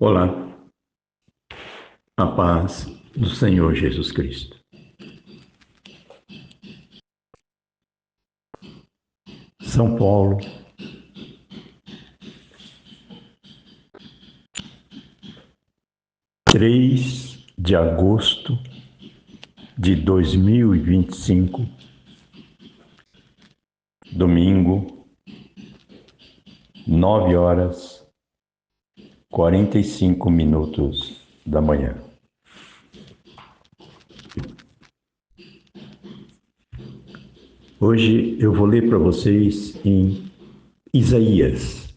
Olá, a paz do Senhor Jesus Cristo. São Paulo, 3 de agosto de 2025, domingo, 9h45 da manhã. Hoje eu vou ler para vocês em Isaías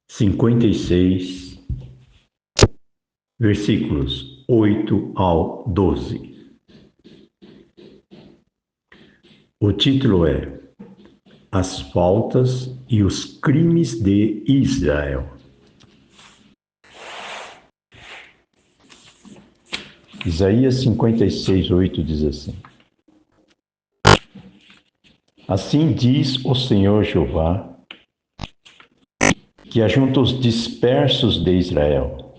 56, versículos 8 ao 12. O título é As faltas e os crimes de Israel. Isaías 56, 8 diz assim: Assim diz o Senhor Jeová, que ajunta os dispersos de Israel.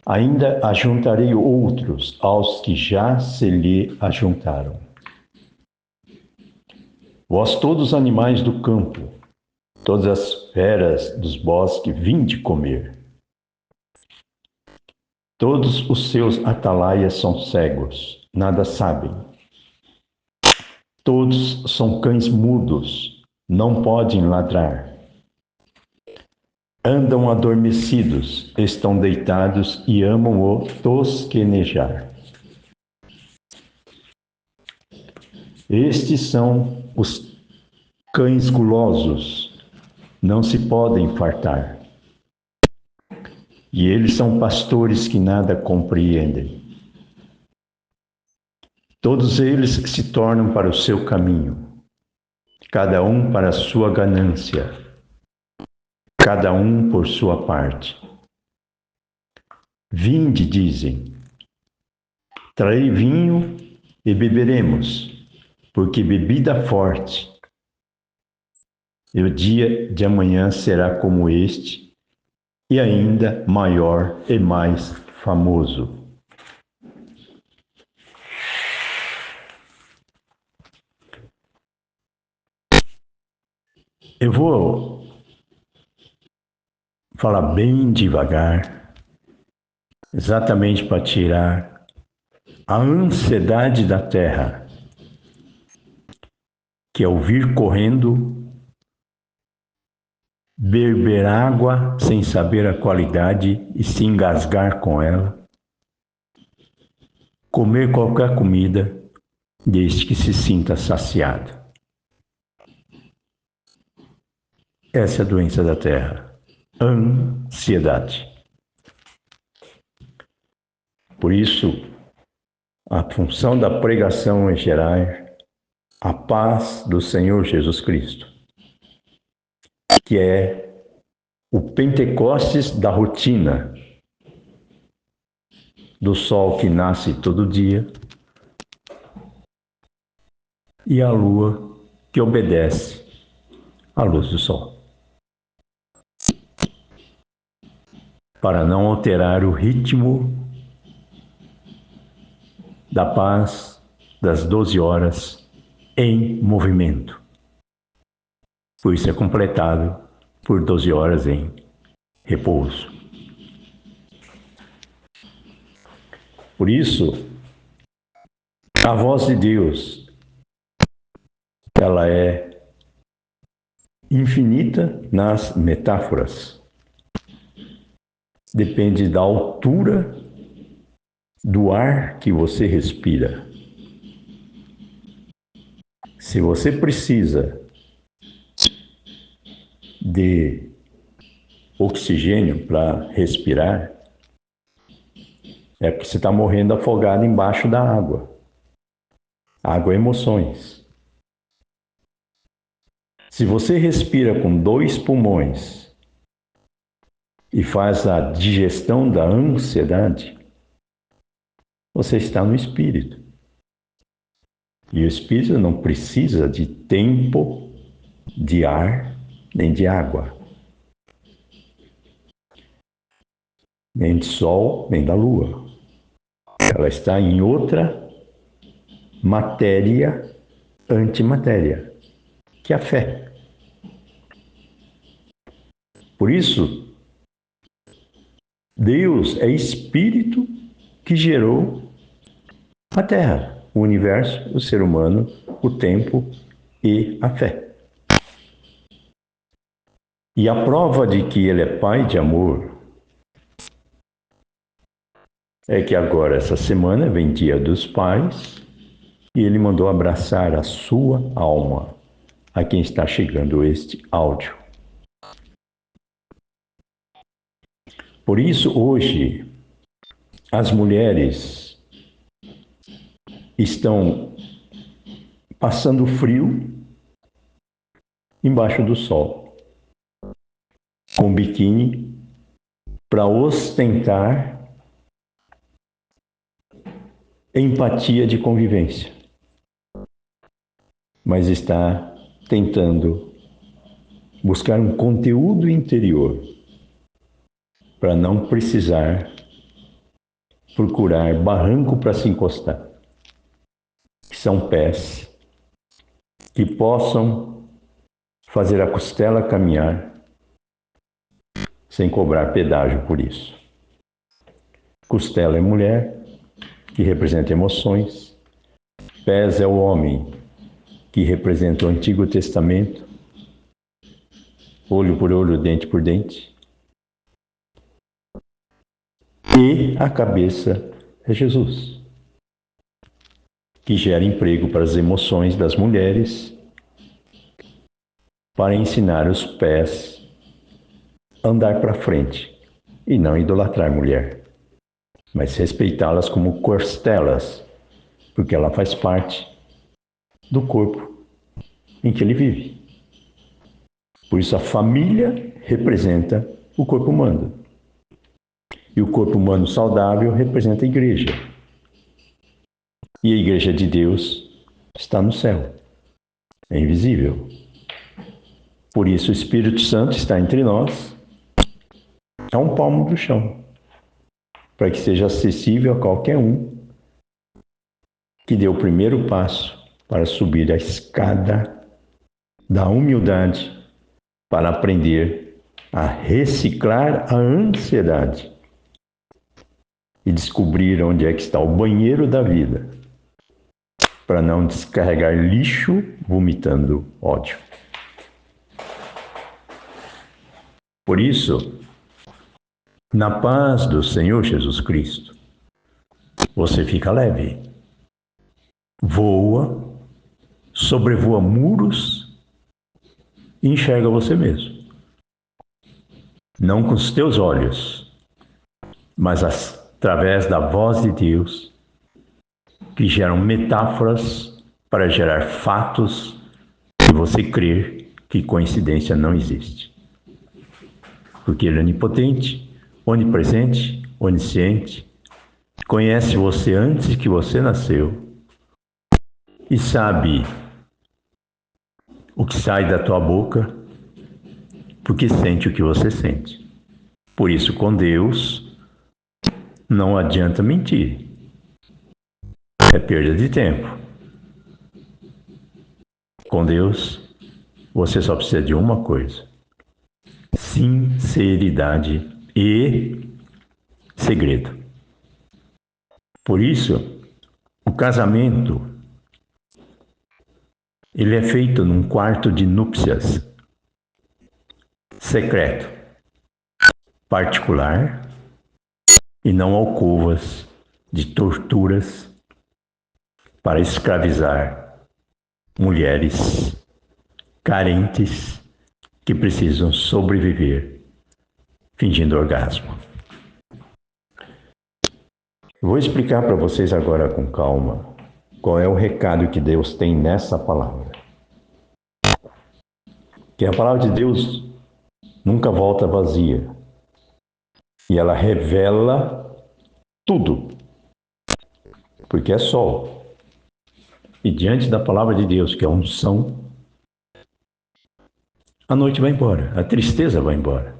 Ainda ajuntarei outros aos que já se lhe ajuntaram. Vós todos os animais do campo, todas as feras dos bosques, vinde comer. Todos os seus atalaias são cegos, nada sabem. Todos são cães mudos, não podem ladrar. Andam adormecidos, estão deitados e amam o tosquenejar. Estes são os cães gulosos, não se podem fartar. E eles são pastores que nada compreendem. Todos eles se tornam para o seu caminho, cada um para a sua ganância, cada um por sua parte. Vinde, dizem, traei vinho e beberemos, porque bebida forte. E o dia de amanhã será como este, e ainda maior e mais famoso. Eu vou falar bem devagar, exatamente para tirar a ansiedade da terra, que é o vir correndo, beber água sem saber a qualidade e se engasgar com ela, comer qualquer comida desde que se sinta saciado. Essa é a doença da terra, ansiedade. Por isso, a função da pregação é gerar a paz do Senhor Jesus Cristo, que é o Pentecostes da rotina, do sol que nasce todo dia e a lua que obedece à luz do sol, para não alterar o ritmo da paz das 12 horas em movimento. Por isso é completado por 12 horas em repouso. Por isso, a voz de Deus, ela é infinita nas metáforas. Depende da altura do ar que você respira. Se você precisa de oxigênio para respirar, é porque você está morrendo afogado embaixo da água. Água é emoções. Se você respira com 2 pulmões e faz a digestão da ansiedade, você está no espírito. E o espírito não precisa de tempo, de ar, nem de água. nem de sol, nem da lua. Ela está em outra matéria, antimatéria, que é a fé. Por isso, Deus é espírito que gerou a Terra, o universo, o ser humano, o tempo e a fé. E a prova de que ele é pai de amor é que agora, essa semana, vem Dia dos Pais, e ele mandou abraçar a sua alma, a quem está chegando este áudio. Por isso, hoje, as mulheres estão passando frio embaixo do sol, com biquíni, para ostentar empatia de convivência, mas está tentando buscar um conteúdo interior para não precisar procurar barranco para se encostar, que são pés que possam fazer a costela caminhar sem cobrar pedágio por isso. Costela é mulher, que representa emoções. Pés é o homem, que representa o Antigo Testamento. Olho por olho, dente por dente. E a cabeça é Jesus, que gera emprego para as emoções das mulheres, para ensinar os pés a andar para frente e não idolatrar a mulher, mas respeitá-las como costelas, porque ela faz parte do corpo em que ele vive. Por isso a família representa o corpo humano. E o corpo humano saudável representa a igreja. E a igreja de Deus está no céu. É invisível. Por isso o Espírito Santo está entre nós, a um palmo do chão, para que seja acessível a qualquer um que dê o primeiro passo para subir a escada da humildade, para aprender a reciclar a ansiedade e descobrir onde é que está o banheiro da vida, para não descarregar lixo vomitando ódio. Por isso, na paz do Senhor Jesus Cristo, você fica leve, voa, sobrevoa muros e enxerga você mesmo. Não com os teus olhos, mas através da voz de Deus, que geram metáforas para gerar fatos e você crer que coincidência não existe. Porque Ele é onipotente, onipresente, onisciente, conhece você antes que você nasceu e sabe o que sai da tua boca, porque sente o que você sente. Por isso, com Deus, não adianta mentir. É perda de tempo. Com Deus, você só precisa de uma coisa: sinceridade e segredo. Por isso, o casamento, ele é feito num quarto de núpcias secreto, particular, e não alcovas de torturas para escravizar mulheres carentes que precisam sobreviver fingindo orgasmo. Vou explicar para vocês agora com calma qual é o recado que Deus tem nessa palavra. Que a palavra de Deus nunca volta vazia. E ela revela tudo. Porque é sol. E diante da palavra de Deus, que é a unção, a noite vai embora, a tristeza vai embora.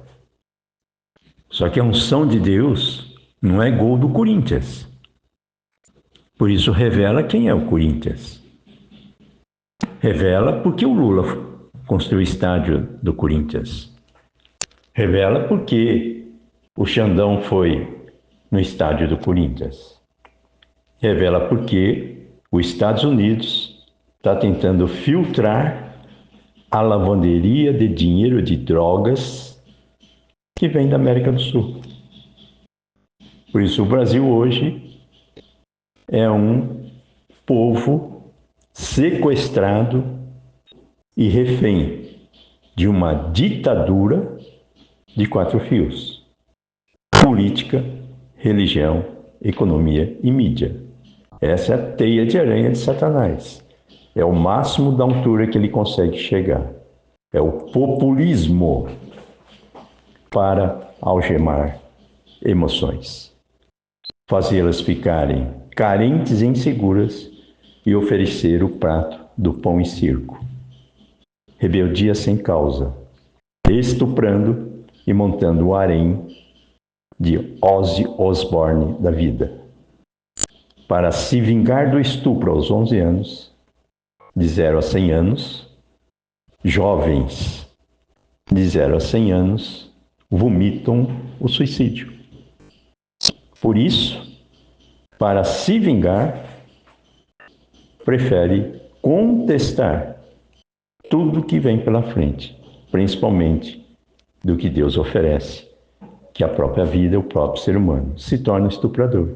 Só que a unção de Deus não é gol do Corinthians. Por isso revela quem é o Corinthians. Revela porque o Lula construiu o estádio do Corinthians. Revela porque o Xandão foi no estádio do Corinthians. Revela porque os Estados Unidos está tentando filtrar a lavanderia de dinheiro de drogas que vem da América do Sul. Por isso o Brasil hoje é um povo sequestrado e refém de uma ditadura de 4 fios: política, religião, economia e mídia. Essa é a teia de aranha de Satanás. É o máximo da altura que ele consegue chegar. É o populismo para algemar emoções, fazê-las ficarem carentes e inseguras e oferecer o prato do pão e circo. Rebeldia sem causa, estuprando e montando o harém de Ozzy Osbourne da vida. Para se vingar do estupro aos 11 anos, de 0 a 100 anos, jovens de 0 a 100 anos vomitam o suicídio. Por isso, para se vingar, prefere contestar tudo que vem pela frente, principalmente do que Deus oferece, que é a própria vida, o próprio ser humano. Se torna estuprador,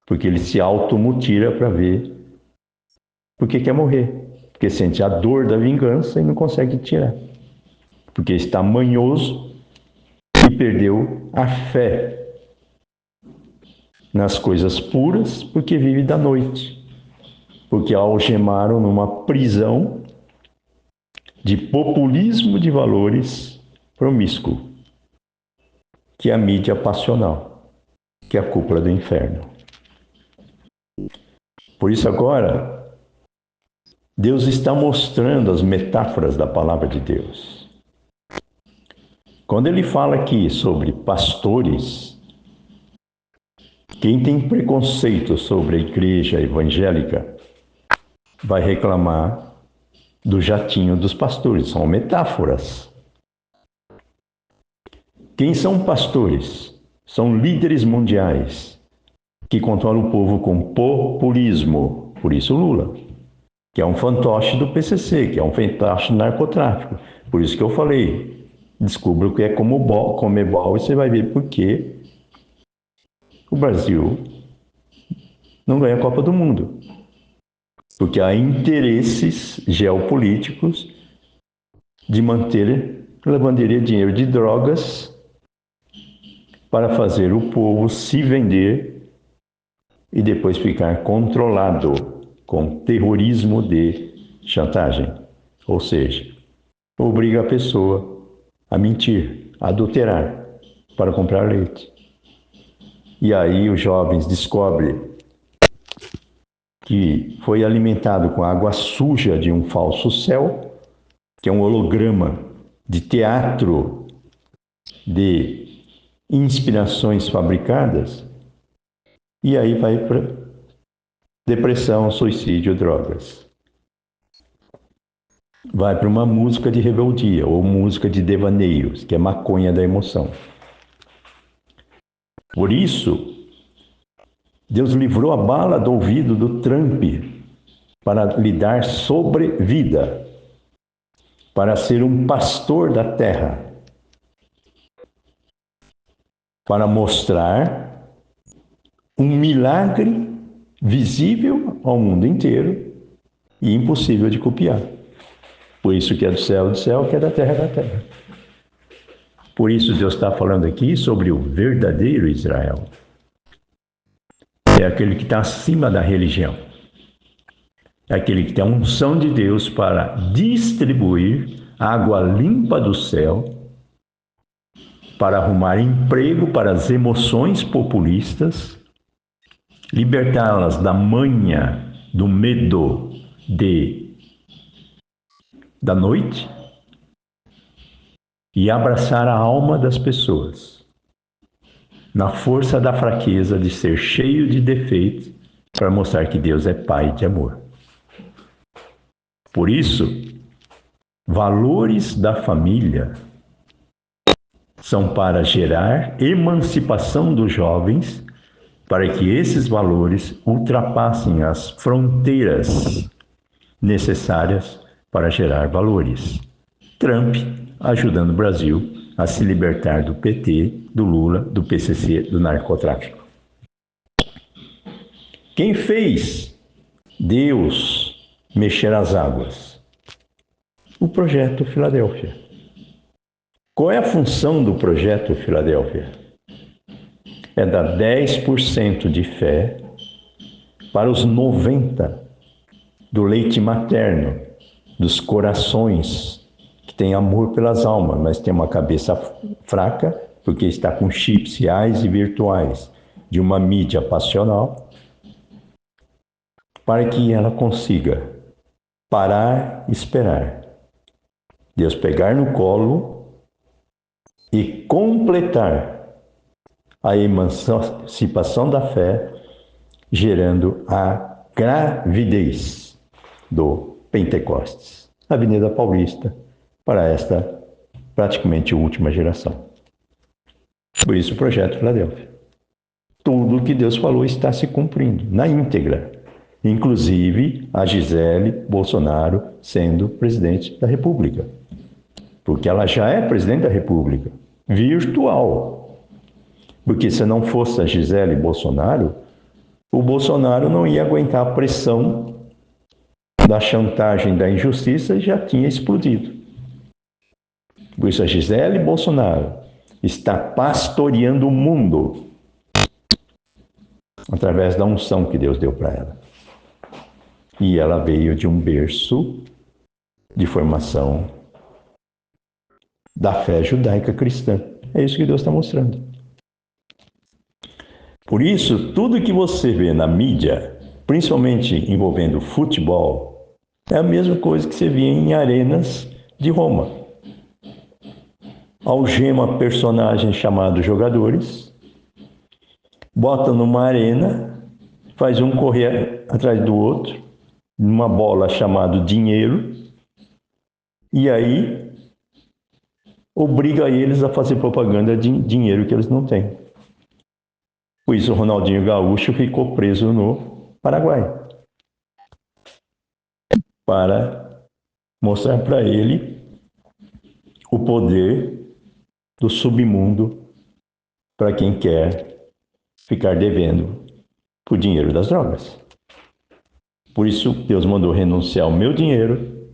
porque ele se automutila para ver porque quer morrer, porque sente a dor da vingança e não consegue tirar, porque está manhoso e perdeu a fé nas coisas puras, porque vive da noite, porque algemaram numa prisão de populismo de valores promíscuo, que é a mídia passional, que é a cúpula do inferno. Por isso agora, Deus está mostrando as metáforas da palavra de Deus. Quando ele fala aqui sobre pastores, quem tem preconceito sobre a igreja evangélica vai reclamar do jatinho dos pastores. São metáforas. Quem são pastores? São líderes mundiais que controlam o povo com populismo. Por isso Lula, que é um fantoche do PCC, que é um fantoche do narcotráfico. Por isso que eu falei, descubra o que é Comebol e você vai ver por que o Brasil não ganha a Copa do Mundo. Porque há interesses geopolíticos de manter lavanderia dinheiro de drogas para fazer o povo se vender e depois ficar controlado com terrorismo de chantagem. Ou seja, obriga a pessoa a mentir, a adulterar para comprar leite. E aí os jovens descobrem que foi alimentado com água suja de um falso céu, que é um holograma de teatro de inspirações fabricadas, e aí vai para depressão, suicídio, drogas. Vai para uma música de rebeldia ou música de devaneios, que é maconha da emoção. Por isso, Deus livrou a bala do ouvido do Trump para lhe dar sobrevida, para ser um pastor da terra, para mostrar um milagre visível ao mundo inteiro e impossível de copiar. Por isso que é do céu, que é da terra. Por isso Deus está falando aqui sobre o verdadeiro Israel. É aquele que está acima da religião. É aquele que tem a unção de Deus para distribuir água limpa do céu, para arrumar emprego para as emoções populistas, libertá-las da manha, do medo da noite e abraçar a alma das pessoas na força da fraqueza de ser cheio de defeitos, para mostrar que Deus é Pai de amor. Por isso, valores da família são para gerar emancipação dos jovens, para que esses valores ultrapassem as fronteiras necessárias para gerar valores. Trump ajudando o Brasil a se libertar do PT, do Lula, do PCC, do narcotráfico. Quem fez Deus mexer as águas? O Projeto Filadélfia. Qual é a função do Projeto Filadélfia? É dar 10% de fé para os 90% do leite materno, dos corações que têm amor pelas almas, mas tem uma cabeça fraca, porque está com chips reais e virtuais de uma mídia passional, para que ela consiga parar e esperar Deus pegar no colo e completar a emancipação da fé, gerando a gravidez do Pentecostes, Avenida Paulista, para esta praticamente última geração. Por isso o Projeto Filadélfia. Tudo o que Deus falou está se cumprindo na íntegra, inclusive a Gisele Bolsonaro sendo presidente da República, porque ela já é presidente da República, virtual. Porque se não fosse a Gisele Bolsonaro, o Bolsonaro não ia aguentar a pressão da chantagem, da injustiça, e já tinha explodido. Por isso a Gisele Bolsonaro está pastoreando o mundo através da unção que Deus deu para ela. E ela veio de um berço de formação da fé judaica cristã. É isso que Deus está mostrando. Por isso, tudo que você vê na mídia, principalmente envolvendo futebol, é a mesma coisa que você via em arenas de Roma. Algema personagens chamados jogadores, bota numa arena, faz um correr atrás do outro, numa bola chamada dinheiro, e aí obriga eles a fazer propaganda de dinheiro que eles não têm. Por isso o Ronaldinho Gaúcho ficou preso no Paraguai, para mostrar para ele o poder do submundo para quem quer ficar devendo o dinheiro das drogas. Por isso Deus mandou renunciar ao meu dinheiro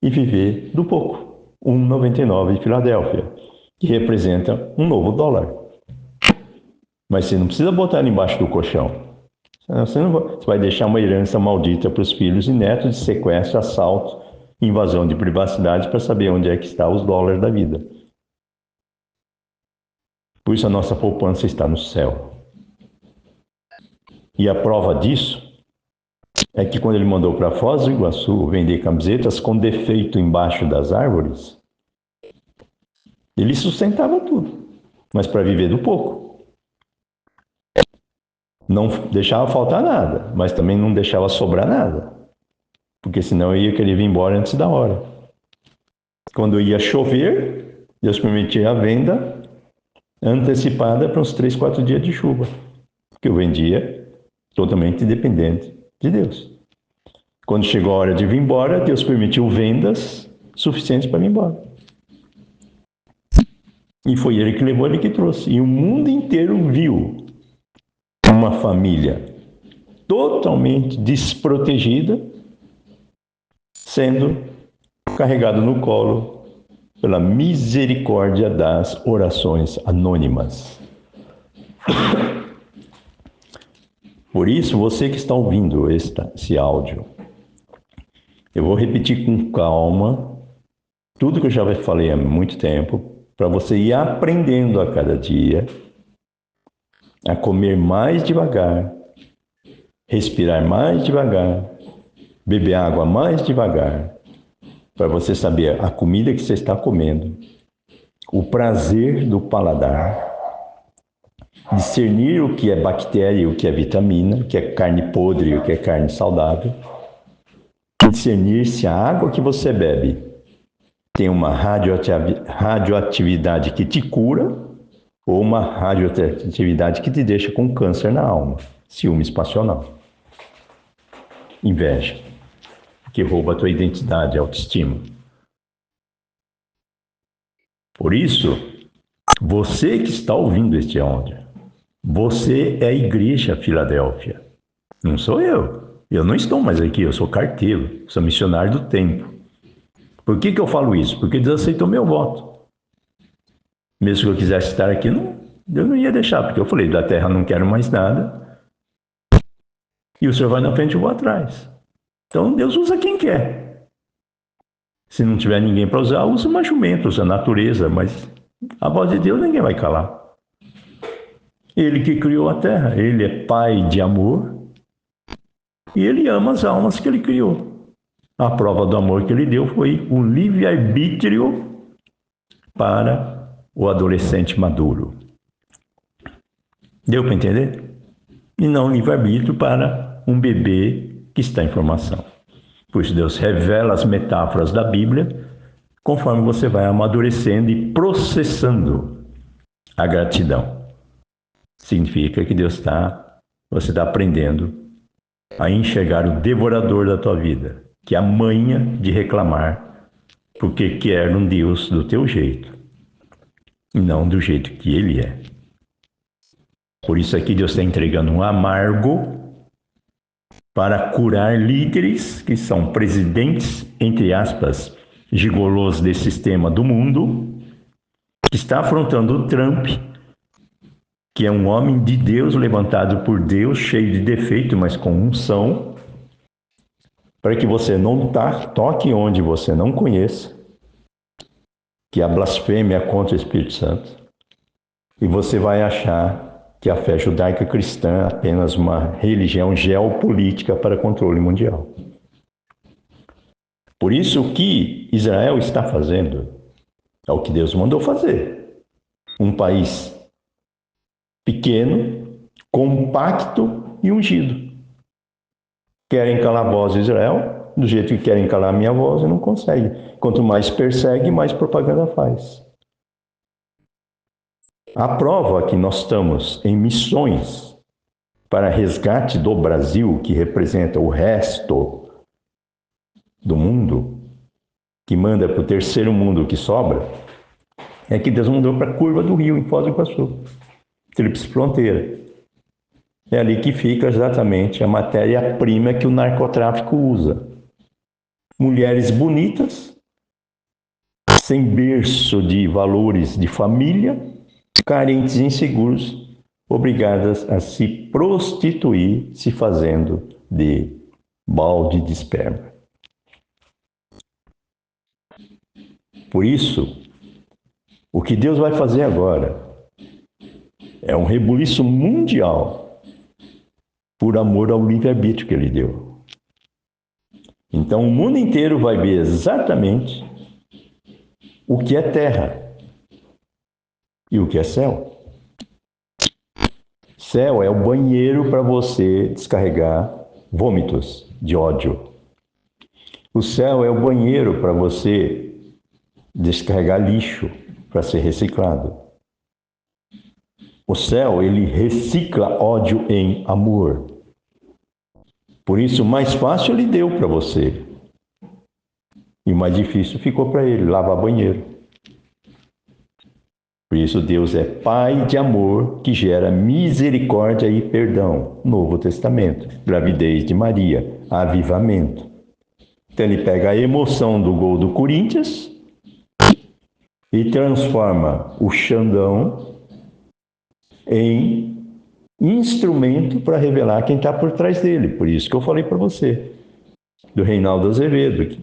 e viver do pouco. 1,99 de Filadélfia, que representa um novo dólar. Mas você não precisa botar ele embaixo do colchão. Você vai deixar uma herança maldita para os filhos e netos de sequestro, assalto, invasão de privacidade para saber onde é que estão os dólares da vida. Por isso a nossa poupança está no céu. E a prova disso é que quando ele mandou para Foz do Iguaçu vender camisetas com defeito embaixo das árvores, ele sustentava tudo, mas para viver do pouco. Não deixava faltar nada, mas também não deixava sobrar nada, porque senão eu ia querer vir embora antes da hora. Quando ia chover, Deus permitia a venda antecipada para uns 3, 4 dias de chuva, porque eu vendia totalmente dependente de Deus. Quando chegou a hora de vir embora, Deus permitiu vendas suficientes para vir embora. E foi Ele que levou, Ele que trouxe. E o mundo inteiro viu uma família totalmente desprotegida sendo carregada no colo pela misericórdia das orações anônimas. Por isso, você que está ouvindo esse áudio, eu vou repetir com calma tudo que eu já falei há muito tempo, para você ir aprendendo a cada dia a comer mais devagar, respirar mais devagar, beber água mais devagar, para você saber a comida que você está comendo, o prazer do paladar, discernir o que é bactéria e o que é vitamina, o que é carne podre e o que é carne saudável, discernir se a água que você bebe tem uma radioatividade que te cura ou uma radioatividade que te deixa com câncer na alma, ciúmes passional, inveja, que rouba a tua identidade, a autoestima. Por isso, você que está ouvindo este áudio, você é a Igreja Filadélfia. Não sou eu. Eu não estou mais aqui, eu sou carteiro, sou missionário do tempo. Por que eu falo isso? Porque Deus aceitou meu voto. Mesmo que eu quisesse estar aqui, eu não ia deixar, porque eu falei, da terra não quero mais nada. E o Senhor vai na frente e eu vou atrás. Então Deus usa quem quer. Se não tiver ninguém para usar, usa uma jumenta, usa a natureza, mas a voz de Deus ninguém vai calar. Ele que criou a terra, ele é pai de amor e ele ama as almas que ele criou. A prova do amor que ele deu foi um livre-arbítrio para o adolescente maduro. Deu para entender? E não livre-arbítrio para um bebê que está em formação. Por isso Deus revela as metáforas da Bíblia conforme você vai amadurecendo e processando a gratidão. Significa que você está aprendendo a enxergar o devorador da tua vida, que é a manha de reclamar porque quer um Deus do teu jeito e não do jeito que ele é. Por isso aqui Deus está entregando um amargo para curar líderes que são presidentes, entre aspas, gigolôs desse sistema do mundo, que está afrontando o Trump, que é um homem de Deus, levantado por Deus, cheio de defeito, mas com unção, para que você não toque onde você não conheça, que é a blasfêmia contra o Espírito Santo, e você vai achar que a fé judaica cristã é apenas uma religião geopolítica para controle mundial. Por isso, o que Israel está fazendo é o que Deus mandou fazer. Um país pequeno, compacto e ungido. Querem calar a voz de Israel, do jeito que querem calar a minha voz e não conseguem. Quanto mais persegue, mais propaganda faz. A prova que nós estamos em missões para resgate do Brasil, que representa o resto do mundo, que manda para o terceiro mundo que sobra, é que Deus mandou para a curva do rio, em Foz do Iguaçu, tríplice fronteira. É ali que fica exatamente a matéria-prima que o narcotráfico usa. Mulheres bonitas, sem berço de valores de família, carentes e inseguros, obrigadas a se prostituir, se fazendo de balde de esperma. Por isso, o que Deus vai fazer agora é um rebuliço mundial por amor ao livre-arbítrio que Ele deu. Então, o mundo inteiro vai ver exatamente o que é terra e o que é céu. Céu é o banheiro para você descarregar vômitos de ódio. O céu é o banheiro para você descarregar lixo para ser reciclado. O céu, ele recicla ódio em amor. Por isso, mais fácil ele deu para você. E o mais difícil ficou para ele, lavar banheiro. Por isso, Deus é Pai de amor que gera misericórdia e perdão. Novo Testamento, gravidez de Maria, avivamento. Então, ele pega a emoção do gol do Corinthians e transforma o Xandão em instrumento para revelar quem está por trás dele. Por isso que eu falei para você, do Reinaldo Azevedo,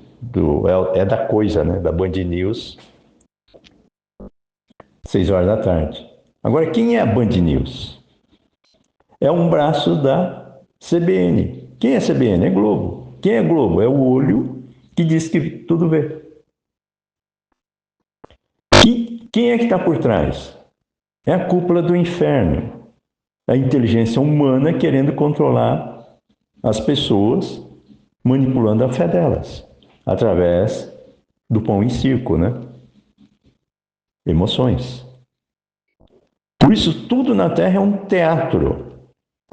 é da Coisa, né? Da Band News, 6 horas da tarde. Agora, quem é a Band News? É um braço da CBN. Quem é a CBN? É Globo. Quem é Globo? É o olho que diz que tudo vê. E quem é que está por trás? É a cúpula do inferno. a inteligência humana querendo controlar as pessoas, manipulando a fé delas, através do pão em circo, né? Emoções. Por isso, tudo na Terra é um teatro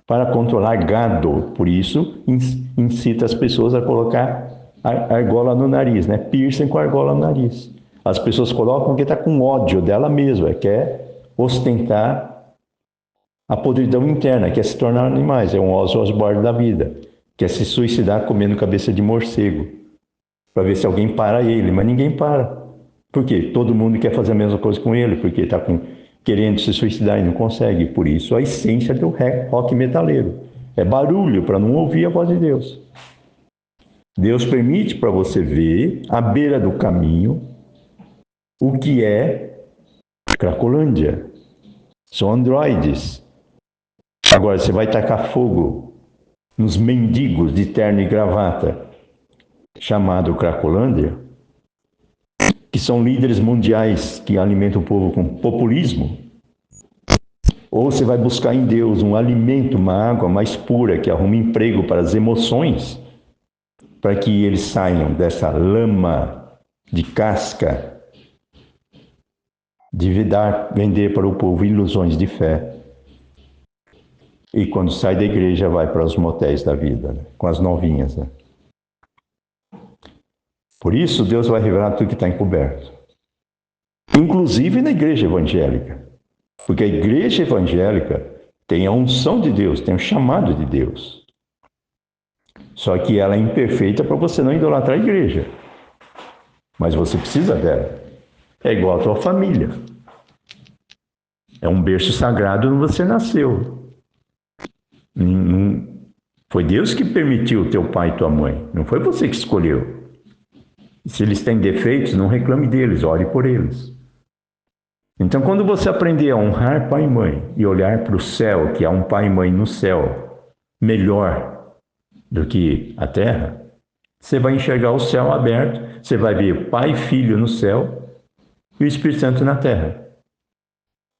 para controlar gado. Por isso, incita as pessoas a colocar argola no nariz, né? Piercing com argola no nariz. As pessoas colocam porque está com ódio dela mesma, quer ostentar a podridão interna, quer se tornar animais, é um Ozzy Osbourne da vida, quer se suicidar comendo cabeça de morcego, para ver se alguém para ele, mas ninguém para. Por quê? Todo mundo quer fazer a mesma coisa com ele, porque está querendo se suicidar e não consegue. Por isso, a essência do rock metaleiro é barulho para não ouvir a voz de Deus. Deus permite para você ver, à beira do caminho, o que é Cracolândia. São androides. Agora, você vai tacar fogo nos mendigos de terno e gravata, chamado Cracolândia, que são líderes mundiais que alimentam o povo com populismo, ou você vai buscar em Deus um alimento, uma água mais pura, que arruma emprego para as emoções, para que eles saiam dessa lama de casca de vender para o povo ilusões de fé. E quando sai da igreja, vai para os motéis da vida, né? Com as novinhas. Né? Por isso, Deus vai revelar tudo que está encoberto. Inclusive na igreja evangélica. Porque a igreja evangélica tem a unção de Deus, tem o chamado de Deus. Só que ela é imperfeita para você não idolatrar a igreja. Mas você precisa dela. É igual a tua família. É um berço sagrado onde você nasceu. Foi Deus que permitiu teu pai e tua mãe. Não foi você que escolheu. Se eles têm defeitos, não reclame deles, ore por eles. Então, quando você aprender a honrar pai e mãe e olhar para o céu, que há um pai e mãe no céu melhor do que a terra, você vai enxergar o céu aberto, você vai ver Pai e Filho no céu e o Espírito Santo na terra.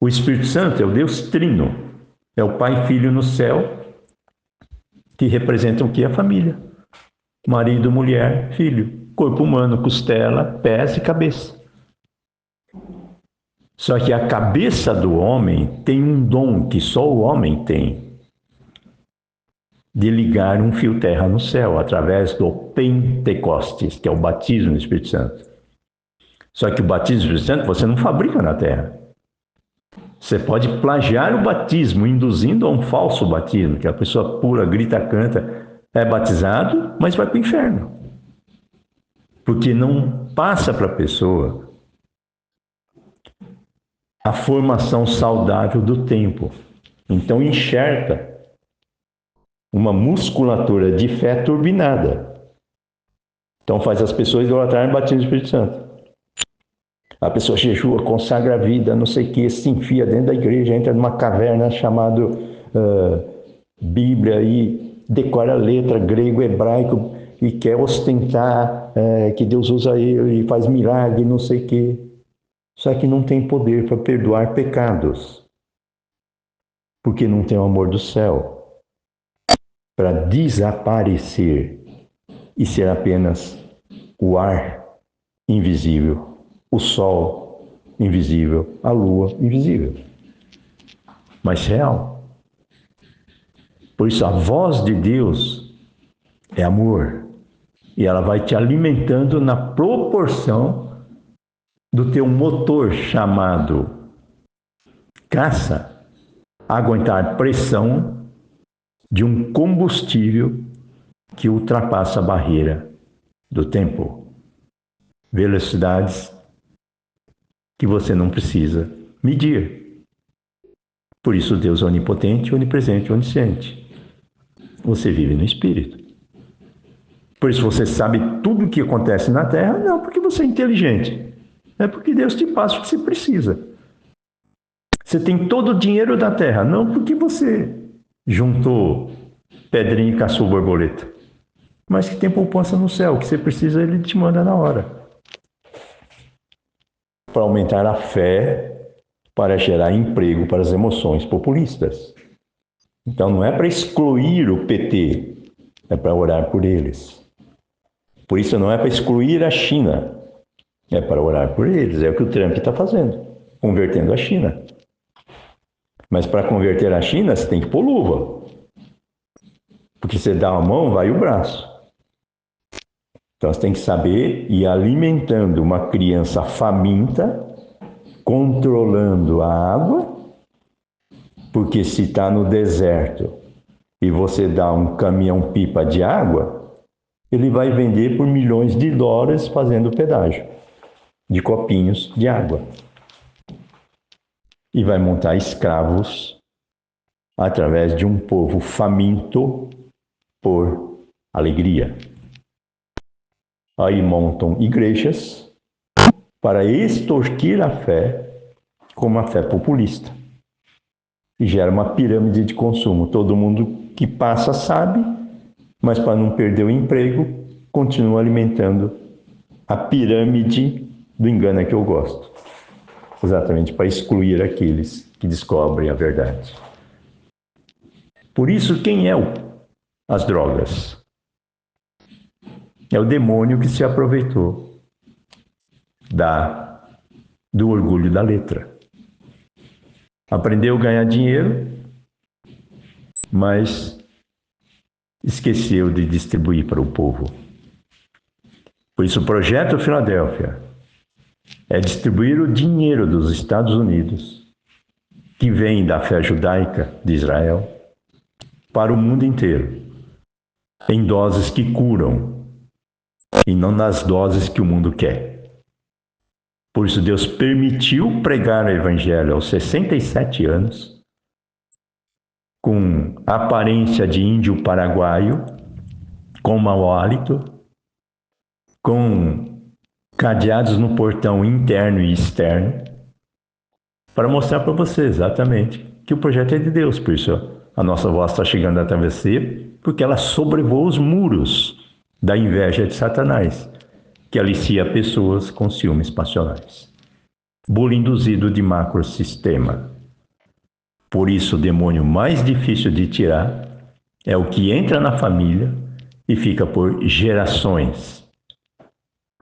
O Espírito Santo é o Deus Trino, é o Pai e Filho no céu, que representam o que? A família. Marido, mulher, filho, corpo humano, costela, pés e cabeça. Só que a cabeça do homem tem um dom que só o homem tem, de ligar um fio terra no céu, através do Pentecostes, que é o batismo do Espírito Santo. Só que o batismo do Espírito Santo você não fabrica na terra. Você pode plagiar o batismo, induzindo a um falso batismo, que a pessoa pula, grita, canta, é batizado, mas vai para o inferno. Porque não passa para a pessoa a formação saudável do tempo. Então enxerta uma musculatura de fé turbinada. Então faz as pessoas idolatrarem o batismo do Espírito Santo. A pessoa jejua, consagra a vida, não sei o que, se enfia dentro da igreja, entra numa caverna chamada Bíblia e decora a letra grego, hebraico e quer ostentar que Deus usa ele e faz milagre, não sei o que. Só que não tem poder para perdoar pecados, porque não tem o amor do céu para desaparecer e ser apenas o ar invisível, o sol invisível, a lua invisível, mas real. Por isso a voz de Deus é amor e ela vai te alimentando na proporção do teu motor chamado caça aguentar a pressão de um combustível que ultrapassa a barreira do tempo. Velocidades que você não precisa medir. Por isso Deus é onipotente, onipresente, onisciente. Você vive no Espírito. Por isso você sabe tudo o que acontece na Terra, não porque você é inteligente. É porque Deus te passa o que você precisa. Você tem todo o dinheiro da terra, não porque você juntou pedrinha e caçou borboleta, mas que tem poupança no céu, o que você precisa ele te manda na hora. Para aumentar a fé, para gerar emprego para as emoções populistas. Então não é para excluir o PT, é para orar por eles. Por isso não é para excluir a China, é para orar por eles. É o que o Trump está fazendo, convertendo a China. Mas para converter a China, você tem que pôr luva. Porque você dá a mão, vai o braço. Então você tem que saber ir alimentando uma criança faminta, controlando a água, porque se está no deserto e você dá um caminhão-pipa de água, ele vai vender por milhões de dólares fazendo pedágio de copinhos de água. E vai montar escravos através de um povo faminto por alegria. Aí montam igrejas para extorquir a fé com uma fé populista. E gera uma pirâmide de consumo. Todo mundo que passa sabe, mas para não perder o emprego, continua alimentando a pirâmide do engano que eu gosto. Exatamente para excluir aqueles que descobrem a verdade. Por isso, quem é as drogas? É o demônio que se aproveitou do orgulho da letra. Aprendeu a ganhar dinheiro, mas esqueceu de distribuir para o povo. Por isso, o Projeto Filadélfia é distribuir o dinheiro dos Estados Unidos, que vem da fé judaica de Israel, para o mundo inteiro, em doses que curam, e não nas doses que o mundo quer. Por isso, Deus permitiu pregar o Evangelho aos 67 anos, com aparência de índio paraguaio, com mau hálito, com cadeados no portão interno e externo, para mostrar para você exatamente que o projeto é de Deus. Por isso, a nossa voz está chegando através de você, porque ela sobrevoa os muros da inveja de Satanás, que alicia pessoas com ciúmes passionais. Bolo induzido de macrosistema. Por isso, o demônio mais difícil de tirar é o que entra na família e fica por gerações.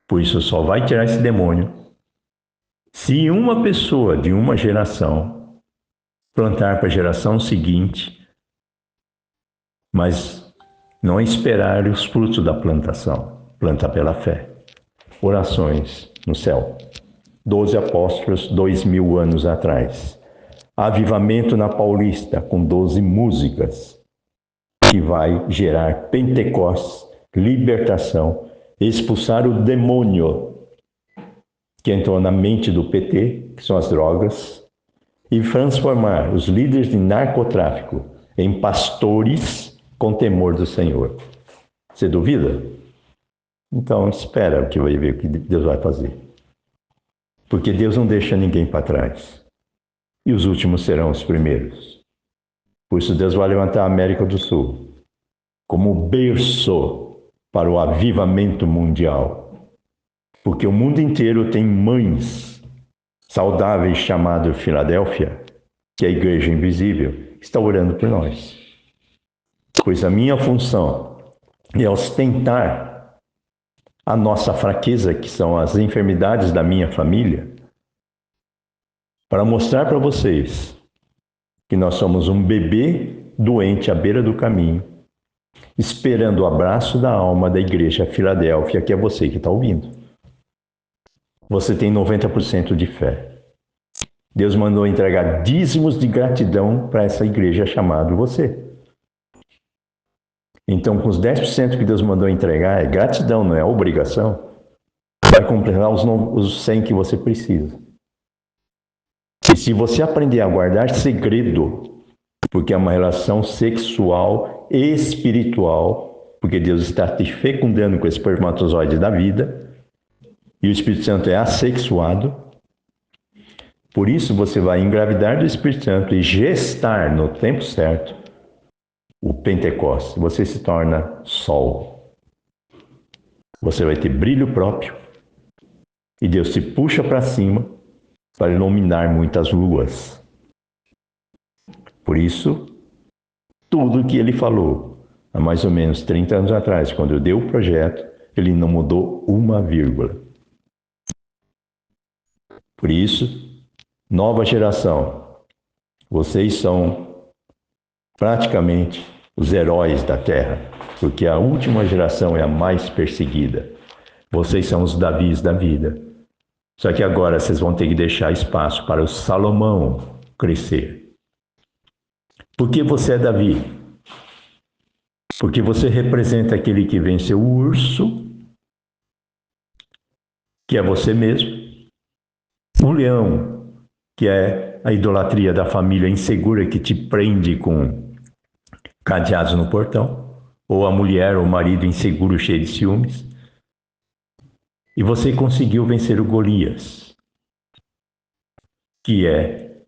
Por isso, só vai tirar esse demônio se uma pessoa de uma geração plantar para a geração seguinte, mas não esperar os frutos da plantação, plantar pela fé. Orações no céu. 12 apóstolos, 2000 anos atrás. Avivamento na Paulista, com 12 músicas, que vai gerar Pentecostes, libertação, expulsar o demônio que entrou na mente do PT, que são as drogas, e transformar os líderes de narcotráfico em pastores com temor do Senhor. Você duvida? Então espera que vai ver o que Deus vai fazer. Porque Deus não deixa ninguém para trás. E os últimos serão os primeiros. Por isso Deus vai levantar a América do Sul como berço para o avivamento mundial. Porque o mundo inteiro tem mães saudáveis chamadas Filadélfia, que é a igreja invisível, está orando por nós. Pois a minha função é ostentar a nossa fraqueza, que são as enfermidades da minha família, para mostrar para vocês que nós somos um bebê doente à beira do caminho, esperando o abraço da alma da igreja Filadélfia, que é você que está ouvindo. Você tem 90% de fé. Deus mandou entregar dízimos de gratidão para essa igreja chamada você. Então, com os 10% que Deus mandou entregar, é gratidão, não é obrigação, vai completar os 100 que você precisa. E se você aprender a guardar segredo, porque é uma relação sexual e espiritual, porque Deus está te fecundando com esse espermatozoide da vida, e o Espírito Santo é assexuado, por isso você vai engravidar do Espírito Santo e gestar no tempo certo o Pentecostes. Você se torna sol. Você vai ter brilho próprio e Deus te puxa para cima para iluminar muitas luas. Por isso, tudo que ele falou há mais ou menos 30 anos atrás, quando eu dei o projeto, ele não mudou uma vírgula. Por isso, nova geração, vocês são praticamente os heróis da Terra, porque a última geração é a mais perseguida. Vocês são os Davis da vida. Só que agora vocês vão ter que deixar espaço para o Salomão crescer. Por que você é Davi? Porque você representa aquele que venceu o urso, que é você mesmo. O leão, que é a idolatria da família insegura que te prende com cadeados no portão. Ou a mulher ou o marido inseguro cheio de ciúmes. E você conseguiu vencer o Golias, que é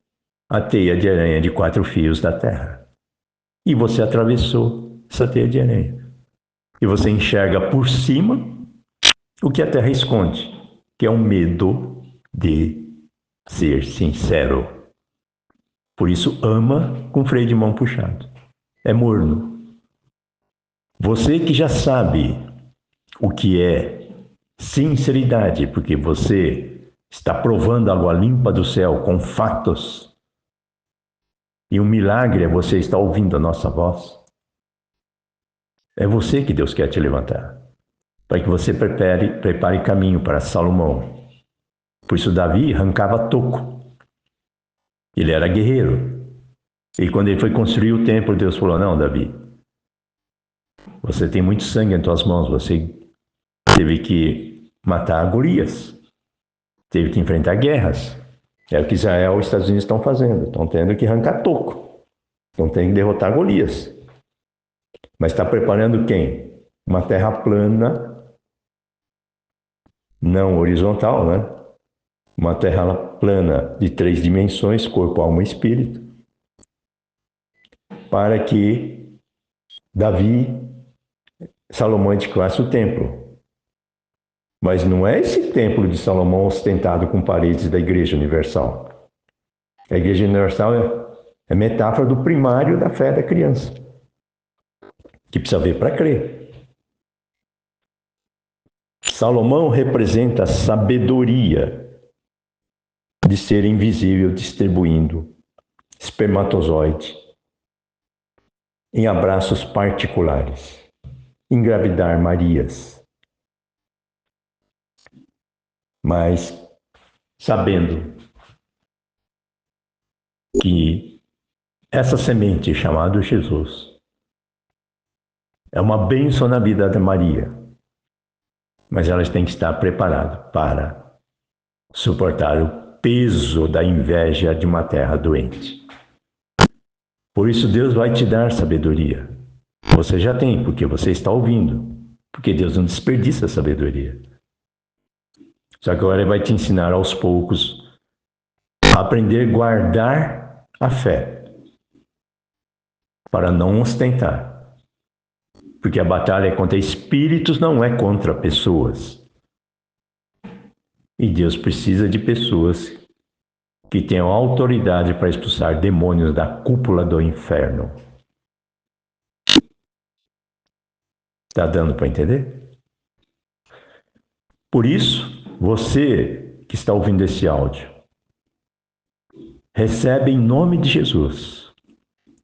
a teia de aranha de 4 fios da terra. E você atravessou essa teia de aranha. E você enxerga por cima o que a terra esconde, que é o medo de ser sincero. Por isso, ama com freio de mão puxado. É morno. Você que já sabe o que é sinceridade, porque você está provando a água limpa do céu com fatos. E um milagre é você estar ouvindo a nossa voz. É você que Deus quer te levantar, para que você prepare caminho para Salomão. Por isso Davi arrancava toco. Ele era guerreiro. E quando ele foi construir o templo, Deus falou: não, Davi, você tem muito sangue em tuas mãos, você teve que matar Golias, teve que enfrentar guerras. É o que Israel e os Estados Unidos estão fazendo. Estão tendo que arrancar toco. Estão tendo que derrotar Golias. Mas está preparando quem? Uma terra plana, não horizontal, né? Uma terra plana de 3 dimensões, corpo, alma e espírito, para que Salomão edificasse o templo. Mas não é esse templo de Salomão ostentado com paredes da Igreja Universal. A Igreja Universal é metáfora do primário da fé da criança, que precisa ver para crer. Salomão representa a sabedoria de ser invisível, distribuindo espermatozoide em abraços particulares, engravidar Marias, mas sabendo que essa semente chamada Jesus é uma bênção na vida de Maria, mas elas têm que estar preparadas para suportar o peso da inveja de uma terra doente. Por isso Deus vai te dar sabedoria. Você já tem, porque você está ouvindo. Porque Deus não desperdiça a sabedoria. Só que agora Ele vai te ensinar aos poucos a aprender a guardar a fé, para não ostentar. Porque a batalha é contra espíritos, não é contra pessoas. E Deus precisa de pessoas que tenham autoridade para expulsar demônios da cúpula do inferno. Está dando para entender? Por isso, você que está ouvindo esse áudio, recebe em nome de Jesus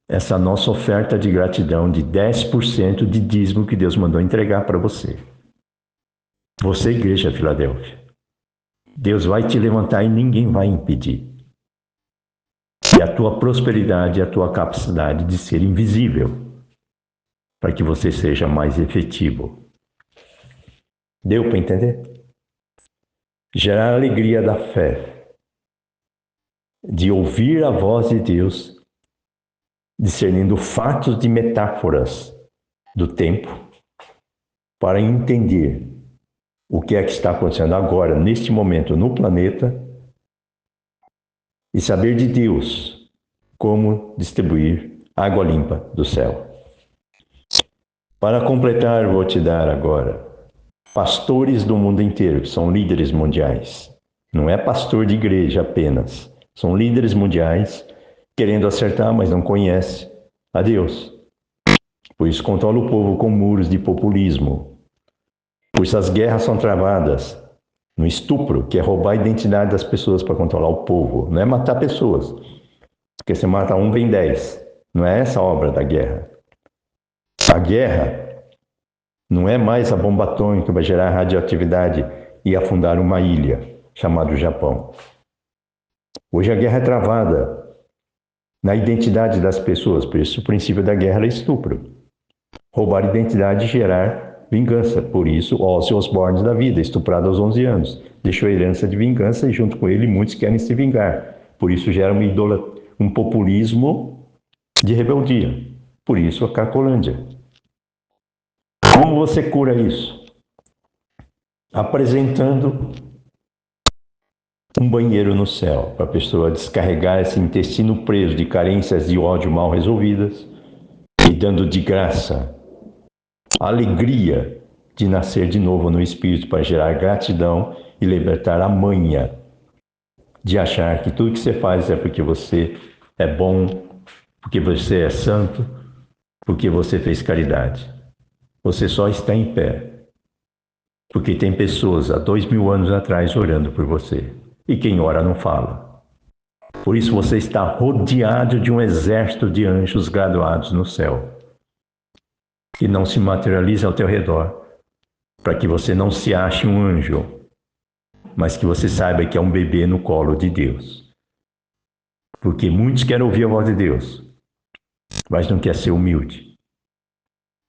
essa nossa oferta de gratidão de 10% de dízimo que Deus mandou entregar para você. Você, Igreja Filadélfia. Deus vai te levantar e ninguém vai impedir. E a tua prosperidade e a tua capacidade de ser invisível, para que você seja mais efetivo. Deu para entender? Gerar a alegria da fé, de ouvir a voz de Deus, discernindo fatos de metáforas do tempo, para entender o que é que está acontecendo agora, neste momento, no planeta, e saber de Deus como distribuir água limpa do céu. Para completar, vou te dar agora pastores do mundo inteiro, que são líderes mundiais. Não é pastor de igreja apenas. São líderes mundiais querendo acertar, mas não conhecem a Deus. Por isso controla o povo com muros de populismo. Por isso as guerras são travadas no estupro, que é roubar a identidade das pessoas para controlar o povo. Não é matar pessoas. Porque você mata um, vem 10. Não é essa a obra da guerra. A guerra não é mais a bomba atômica que vai gerar radioatividade e afundar uma ilha, chamada Japão. Hoje a guerra é travada na identidade das pessoas. Por isso o princípio da guerra é estupro. Roubar identidade e gerar vingança. Por isso, Ozzy Osbourne da vida, estuprado aos 11 anos. Deixou a herança de vingança e junto com ele muitos querem se vingar. Por isso gera um populismo de rebeldia. Por isso a Cracolândia. Como você cura isso? Apresentando um banheiro no céu, para a pessoa descarregar esse intestino preso de carências de ódio mal resolvidas e dando de graça a alegria de nascer de novo no Espírito para gerar gratidão e libertar a manha de achar que tudo que você faz é porque você é bom, porque você é santo, porque você fez caridade. Você só está em pé porque tem pessoas há 2000 anos atrás orando por você. E quem ora não fala. Por isso você está rodeado de um exército de anjos graduados no céu, que não se materializa ao teu redor, para que você não se ache um anjo, mas que você saiba que é um bebê no colo de Deus. Porque muitos querem ouvir a voz de Deus, mas não quer ser humilde,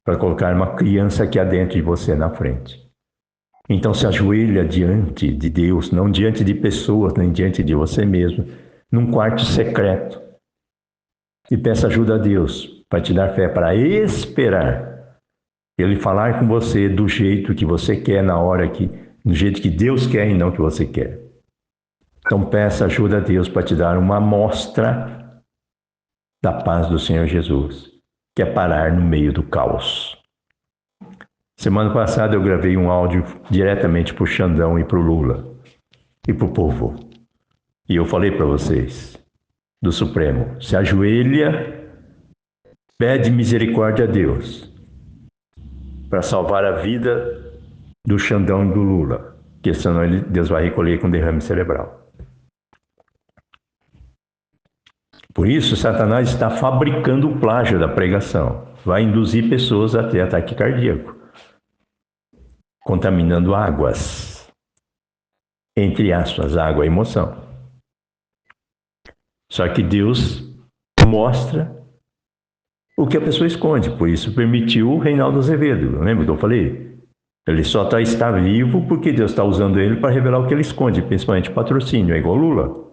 para colocar uma criança aqui dentro de você na frente. Então se ajoelha diante de Deus, não diante de pessoas, nem diante de você mesmo, num quarto secreto, e peça ajuda a Deus para te dar fé, para esperar Ele falar com você do jeito que você quer, na hora que, do jeito que Deus quer e não que você quer. Então peça ajuda a Deus para te dar uma amostra da paz do Senhor Jesus, que é parar no meio do caos. Semana passada eu gravei um áudio diretamente para o Xandão e para o Lula e para o povo. E eu falei para vocês, do Supremo, se ajoelha, pede misericórdia a Deus para salvar a vida do Xandão e do Lula, porque senão Deus vai recolher com derrame cerebral. Por isso, Satanás está fabricando o plágio da pregação. Vai induzir pessoas a ter ataque cardíaco, contaminando águas. Entre aspas, água é emoção. Só que Deus mostra o que a pessoa esconde. Por isso permitiu o Reinaldo Azevedo. Lembra que eu falei? Ele só está vivo porque Deus está usando ele para revelar o que ele esconde, principalmente patrocínio, é igual Lula.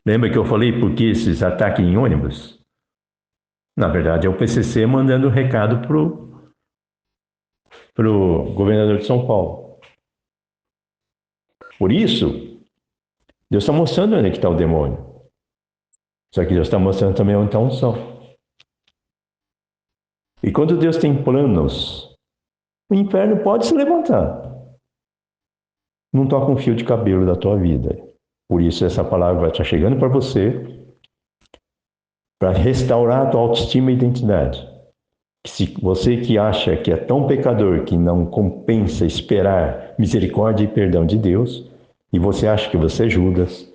Lembra que eu falei por que esses ataques em ônibus? Na verdade, é o PCC mandando recado pro governador de São Paulo. Por isso, Deus está mostrando onde é que está o demônio. Só que Deus está mostrando também onde está a unção. E quando Deus tem planos, o inferno pode se levantar. Não toca um fio de cabelo da tua vida. Por isso essa palavra vai estar chegando para você, para restaurar a tua autoestima e identidade. Se você que acha que é tão pecador que não compensa esperar misericórdia e perdão de Deus, e você acha que você é Judas,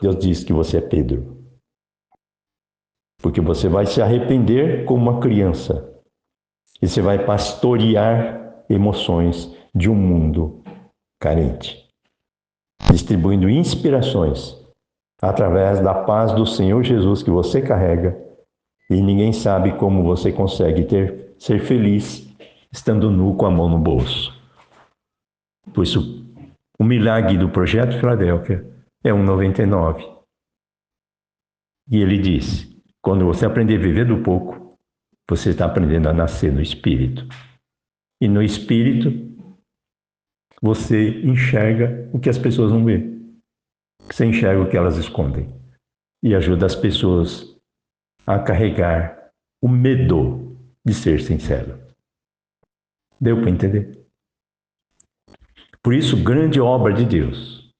Deus diz que você é Pedro. Porque você vai se arrepender como uma criança. E você vai pastorear emoções de um mundo carente, distribuindo inspirações através da paz do Senhor Jesus que você carrega, e ninguém sabe como você consegue ser feliz estando nu com a mão no bolso. Por isso, o milagre do Projeto Filadélfia é 1,99. E ele diz, quando você aprender a viver do pouco, você está aprendendo a nascer no Espírito. E no Espírito, você enxerga o que as pessoas não vê. Você enxerga o que elas escondem. E ajuda as pessoas a carregar o medo de ser sincero. Deu para entender? Por isso, grande obra de Deus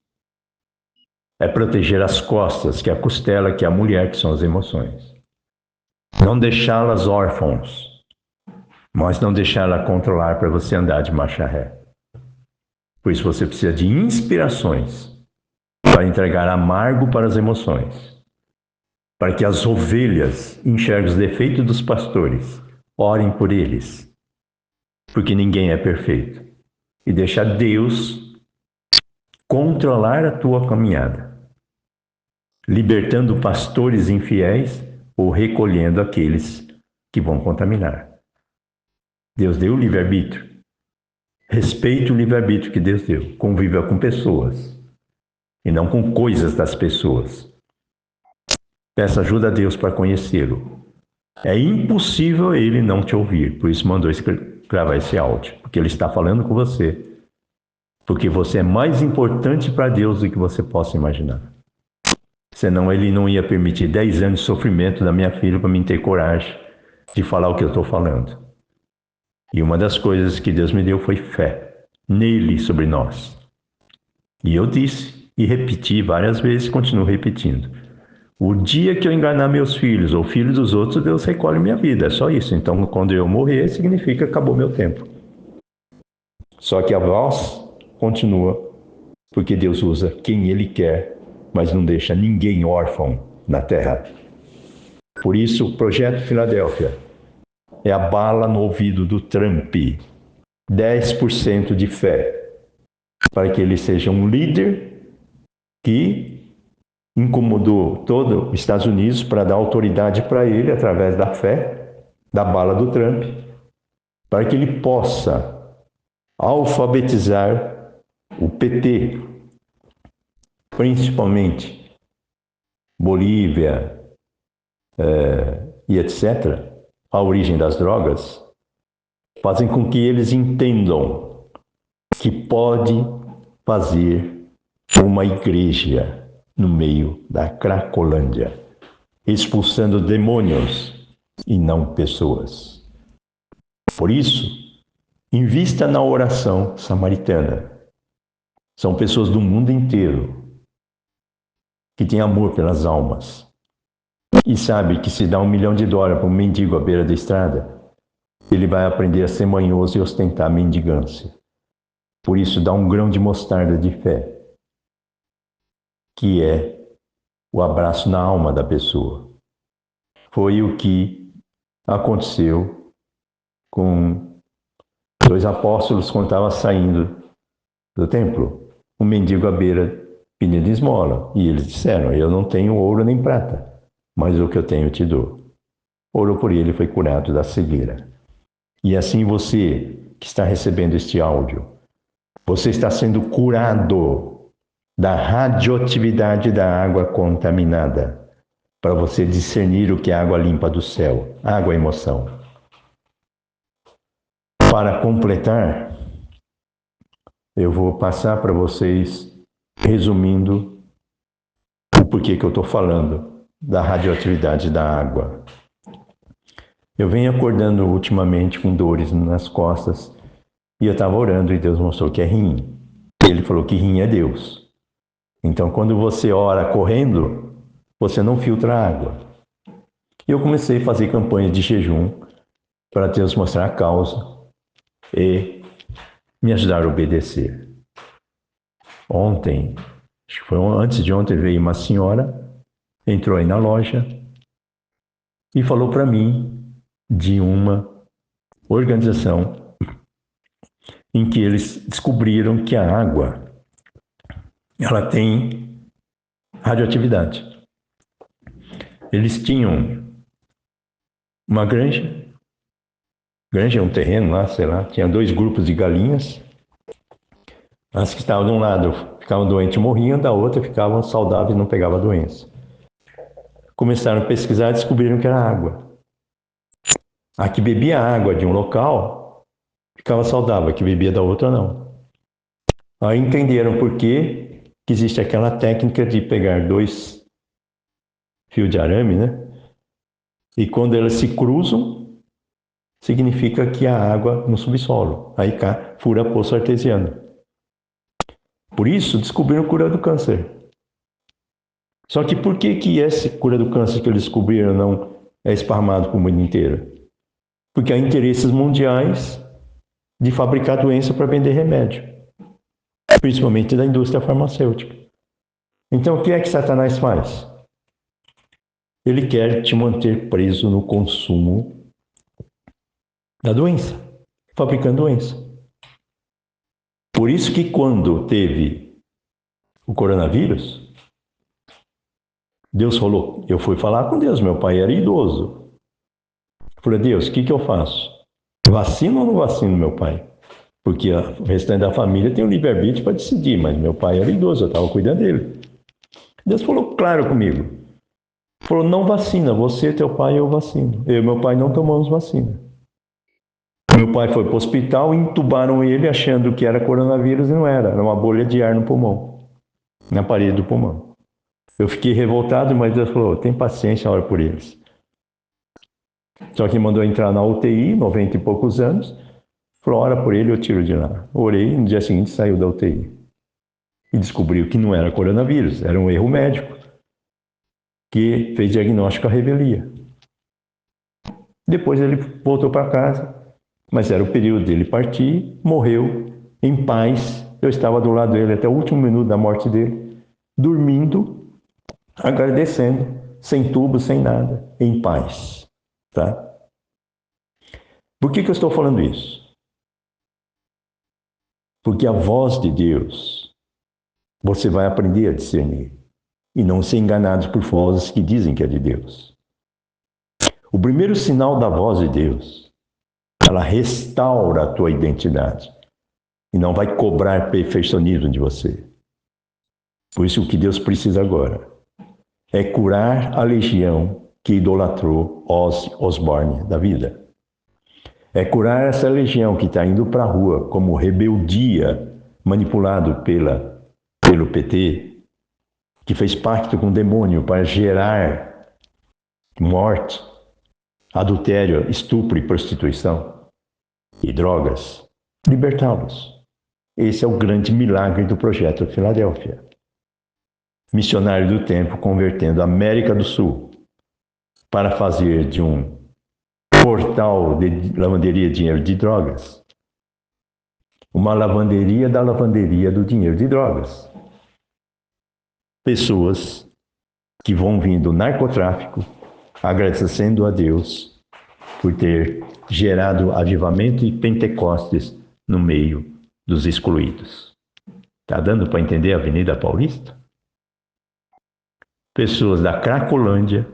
é proteger as costas, que é a costela, que é a mulher, que são as emoções. Não deixá-las órfãos, mas não deixá-la controlar para você andar de marcha ré. Por isso você precisa de inspirações para entregar amargo para as emoções, para que as ovelhas enxerguem os defeitos dos pastores, orem por eles, porque ninguém é perfeito, e deixa Deus controlar a tua caminhada, libertando pastores infiéis ou recolhendo aqueles que vão contaminar. Deus deu o livre-arbítrio. Respeite o livre-arbítrio que Deus deu. Conviva com pessoas e não com coisas das pessoas. Peça ajuda a Deus para conhecê-lo. É impossível ele não te ouvir, por isso mandou gravar esse áudio, porque ele está falando com você, porque você é mais importante para Deus do que você possa imaginar. Senão ele não ia permitir 10 anos de sofrimento da minha filha para mim ter coragem de falar o que eu estou falando. E uma das coisas que Deus me deu foi fé nele sobre nós. E eu disse e repeti várias vezes, continuo repetindo. O dia que eu enganar meus filhos ou filhos dos outros, Deus recolhe minha vida. É só isso. Então, quando eu morrer, significa que acabou meu tempo. Só que a voz continua, porque Deus usa quem Ele quer, mas não deixa ninguém órfão na terra. Por isso, o Projeto Filadélfia é a bala no ouvido do Trump. 10% de fé, para que ele seja um líder que incomodou todo os Estados Unidos para dar autoridade para ele através da fé, da bala do Trump, para que ele possa alfabetizar o PT, principalmente Bolívia e etc., a origem das drogas, fazem com que eles entendam que pode fazer uma igreja no meio da Cracolândia, expulsando demônios e não pessoas. Por isso, invista na oração samaritana. São pessoas do mundo inteiro que têm amor pelas almas e sabe que se dá $1 milhão para um mendigo à beira da estrada, ele vai aprender a ser manhoso e ostentar a mendigância. Por isso, dá um grão de mostarda de fé, que é o abraço na alma da pessoa. Foi o que aconteceu com 2 apóstolos quando estavam saindo do templo. Um mendigo à beira pedindo esmola. E eles disseram, eu não tenho ouro nem prata, mas o que eu tenho eu te dou. Orou por ele e foi curado da cegueira. E assim você que está recebendo este áudio, você está sendo curado da radioatividade da água contaminada, para você discernir o que é água limpa do céu, água é emoção. Para completar, eu vou passar para vocês, resumindo, o porquê que eu estou falando da radioatividade da água. Eu venho acordando ultimamente com dores nas costas e eu estava orando e Deus mostrou que é rim. Ele falou que rim é Deus. Então, quando você ora correndo, você não filtra a água. E eu comecei a fazer campanhas de jejum para Deus mostrar a causa e me ajudar a obedecer. Ontem, acho que foi antes de ontem, veio uma senhora, entrou aí na loja e falou para mim de uma organização em que eles descobriram que a água ela tem radioatividade. Eles tinham uma granja é um terreno lá, sei lá, tinha 2 grupos de galinhas. As que estavam de um lado ficavam doentes e morriam, da outra ficavam saudáveis e não pegavam doença. Começaram a pesquisar e descobriram que era água. A que bebia água de um local ficava saudável, a que bebia da outra não. Aí entenderam por que existe aquela técnica de pegar 2 fios de arame, né? E quando elas se cruzam, significa que há água no subsolo. Aí cá fura poço artesiano. Por isso, descobriram a cura do câncer. Só que por que essa cura do câncer que eles descobriram não é esparramado para o mundo inteiro? Porque há interesses mundiais de fabricar doença para vender remédio, principalmente da indústria farmacêutica. Então, o que é que Satanás faz? Ele quer te manter preso no consumo da doença, fabricando doença. Por isso que quando teve o coronavírus, Deus falou, eu fui falar com Deus, meu pai era idoso. Eu falei, Deus, o que eu faço? Vacino ou não vacino meu pai? Porque o restante da família tem o livre-arbítrio para decidir, mas meu pai era idoso, eu estava cuidando dele. Deus falou claro comigo. Falou, não vacina, você, teu pai e eu vacino. Eu e meu pai não tomamos vacina. Meu pai foi para o hospital, entubaram ele achando que era coronavírus e não era. Era uma bolha de ar no pulmão, na parede do pulmão. Eu fiquei revoltado, mas Deus falou, tem paciência, ora por eles. Só que mandou entrar na UTI, 90 e poucos anos. Falou, ora por ele, eu tiro de lá. Orei, no dia seguinte saiu da UTI. E descobriu que não era coronavírus, era um erro médico, que fez diagnóstico à revelia. Depois ele voltou para casa, mas era o período dele partir, morreu em paz. Eu estava do lado dele até o último minuto da morte dele, dormindo, agradecendo, sem tubo, sem nada, em paz. Tá? Por que eu estou falando isso? Porque a voz de Deus, você vai aprender a discernir e não ser enganado por vozes que dizem que é de Deus. O primeiro sinal da voz de Deus, ela restaura a tua identidade e não vai cobrar perfeccionismo de você. Por isso o que Deus precisa agora é curar a legião que idolatrou Ozzy Osbourne da vida. É curar essa legião que está indo para a rua como rebeldia, manipulado pelo PT, que fez pacto com o demônio para gerar morte, adultério, estupro e prostituição e drogas. Libertá-los. Esse é o grande milagre do Projeto Filadélfia. Missionário do Tempo convertendo a América do Sul para fazer de um portal de lavanderia de dinheiro de drogas uma lavanderia da lavanderia do dinheiro de drogas. Pessoas que vão vindo do narcotráfico agradecendo a Deus por ter gerado avivamento e Pentecostes no meio dos excluídos. Tá dando para entender a Avenida Paulista? Pessoas da Cracolândia,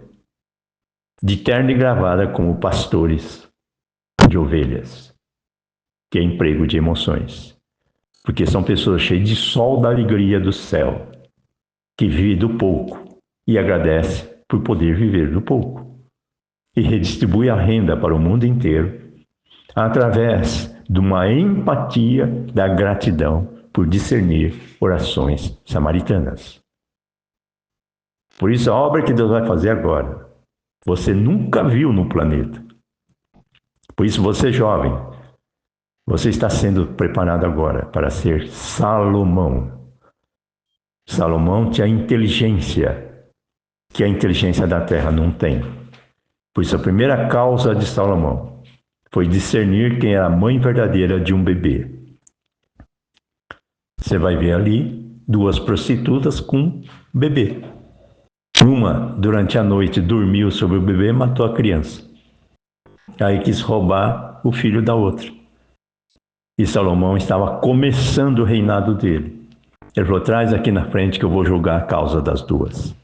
de terno e gravata como pastores de ovelhas, que é emprego de emoções. Porque são pessoas cheias de sol da alegria do céu, que vivem do pouco e agradece por poder viver do pouco. E redistribui a renda para o mundo inteiro através de uma empatia da gratidão por discernir orações samaritanas. Por isso, a obra que Deus vai fazer agora, você nunca viu no planeta. Por isso, você jovem, você está sendo preparado agora para ser Salomão. Salomão tinha a inteligência que a inteligência da terra não tem. Por isso, a primeira causa de Salomão foi discernir quem era a mãe verdadeira de um bebê. Você vai ver ali duas prostitutas com um bebê. Uma, durante a noite, dormiu sobre o bebê e matou a criança. Aí quis roubar o filho da outra. E Salomão estava começando o reinado dele. Ele falou, traz aqui na frente que eu vou julgar a causa das duas.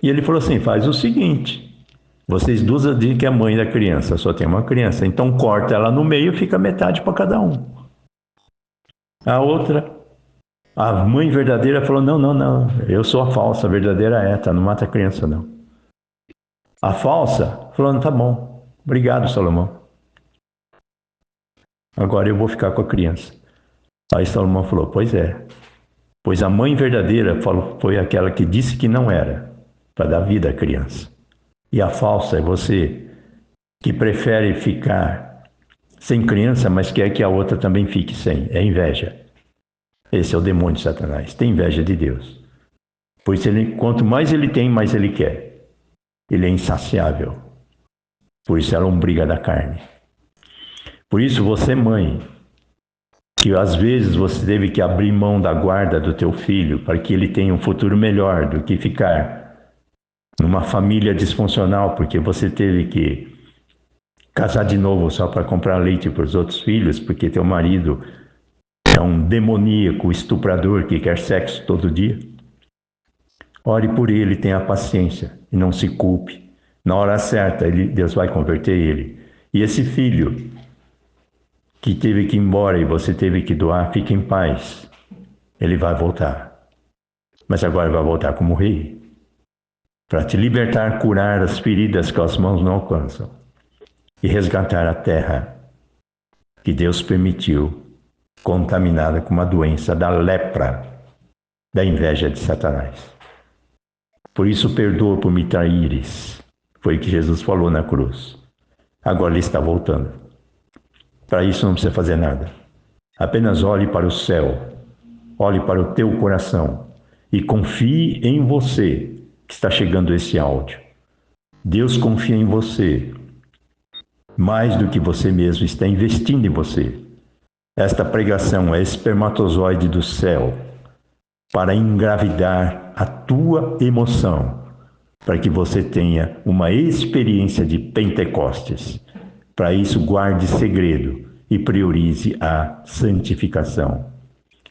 E ele falou assim, faz o seguinte, vocês duas dizem que é a mãe da criança, só tem uma criança, então corta ela no meio e fica metade para cada um. A outra, a mãe verdadeira falou, não, eu sou a falsa, a verdadeira é, tá, não mata a criança não. A falsa falou, tá bom, obrigado Salomão. Agora eu vou ficar com a criança. Aí Salomão falou, pois é, pois a mãe verdadeira foi aquela que disse que não era, para dar vida à criança. E a falsa é você, que prefere ficar sem criança, mas quer que a outra também fique sem. É inveja. Esse é o demônio de Satanás. Tem inveja de Deus. Pois quanto mais ele tem, mais ele quer. Ele é insaciável. Por isso é a lombriga da carne. Por isso você, mãe, que às vezes você teve que abrir mão da guarda do teu filho para que ele tenha um futuro melhor do que ficar numa família disfuncional, porque você teve que casar de novo só para comprar leite para os outros filhos, porque teu marido é um demoníaco estuprador que quer sexo todo dia. Ore por ele, tenha paciência e não se culpe. Na hora certa, Deus vai converter ele. E esse filho que teve que ir embora e você teve que doar, fique em paz. Ele vai voltar. Mas agora vai voltar como rei. Para te libertar, curar as feridas que as mãos não alcançam. E resgatar a terra que Deus permitiu contaminada com uma doença da lepra, da inveja de Satanás. Por isso perdoa por me traíres. Foi o que Jesus falou na cruz. Agora ele está voltando. Para isso não precisa fazer nada. Apenas olhe para o céu, olhe para o teu coração e confie em você que está chegando esse áudio. Deus confia em você, mais do que você mesmo está investindo em você. Esta pregação é espermatozoide do céu para engravidar a tua emoção, para que você tenha uma experiência de Pentecostes. Para isso, guarde segredo e priorize a santificação.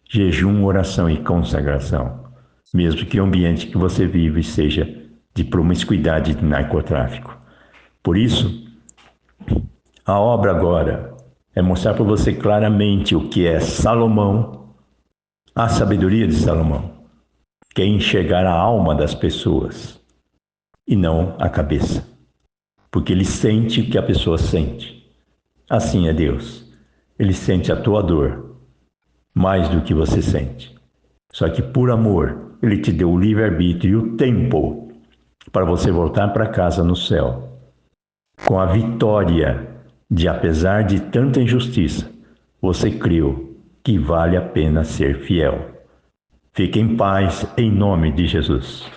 Jejum, oração e consagração, mesmo que o ambiente que você vive seja de promiscuidade e de narcotráfico. Por isso, a obra agora é mostrar para você claramente o que é Salomão, a sabedoria de Salomão, que é enxergar a alma das pessoas e não a cabeça, porque ele sente o que a pessoa sente. Assim é Deus. Ele sente a tua dor mais do que você sente. Só que por amor, ele te deu o livre-arbítrio e o tempo para você voltar para casa no céu, com a vitória de, apesar de tanta injustiça, você creu que vale a pena ser fiel. Fique em paz em nome de Jesus.